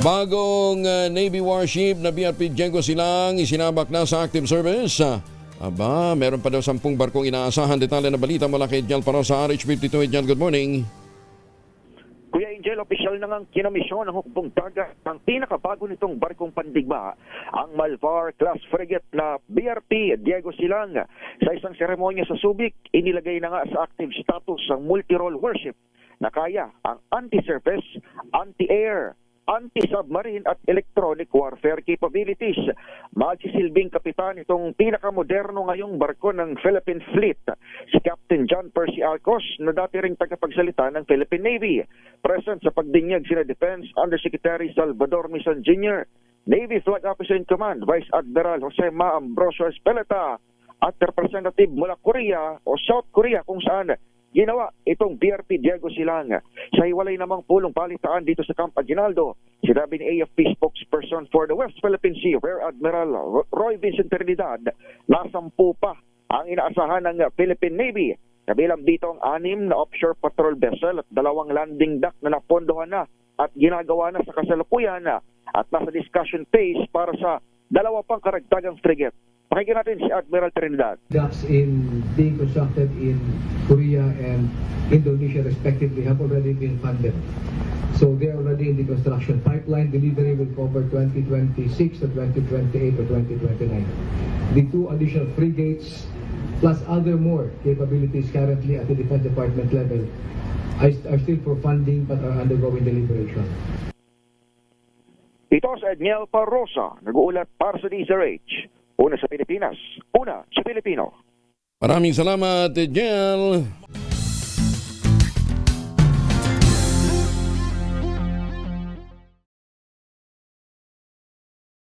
Bagong Navy warship na BRP Diego Silang isinabak na sa active service. Meron pa daw 10 barkong inaasahan. Detalye na balita mula kay Jal Paro sa RH52. Jal, good morning. Kuya Angel, opisyal na ngang kinamisyon ng hukbong dagat ng pinakabago nitong barkong pandigma, ang Malvar class frigate na BRP Diego Silang. Sa isang seremonya sa Subic, inilagay na nga sa active status ang multi-role warship na kaya ang anti-surface, anti-air, anti-submarine at electronic warfare capabilities. Magsisilbing kapitan itong pinakamoderno ngayong barko ng Philippine Fleet, si Captain John Percy Alcos, na dati ring tagapagsalita ng Philippine Navy. Present sa pagdinyag sina Defense Undersecretary Salvador Misan Jr., Navy Flag Officer in Command Vice Admiral Jose Ma Ambrosio Espeleta, at representative mula Korea o South Korea kung saan ginawa itong BRP Diego Silang. Sa hiwalay namang pulong palitaan dito sa Camp Aguinaldo, sinabi ni AFP spokesperson for the West Philippine Sea, Rear Admiral Roy Vincent Trinidad, na 10 pa ang inaasahan ng Philippine Navy. Kabilang dito ang 6 na offshore patrol vessel at 2 landing dock na napondohan na at ginagawa na sa kasalukuyan at nasa discussion phase para sa 2 pang karagdagang frigate. Pakinggan natin si Admiral Trinidad. Docks being constructed in Korea and Indonesia respectively have already been funded. So they are already in the construction pipeline. Delivery will cover 2026 to 2028 or 2029. The 2 additional frigates plus other more capabilities currently at the Defense Department level are still for funding but are undergoing deliberation. Ito sa Edniel Parrosa, nag-uulat para sa DZRH. Una sa Pilipinas, una sa Pilipino. Maraming salamat, Jel.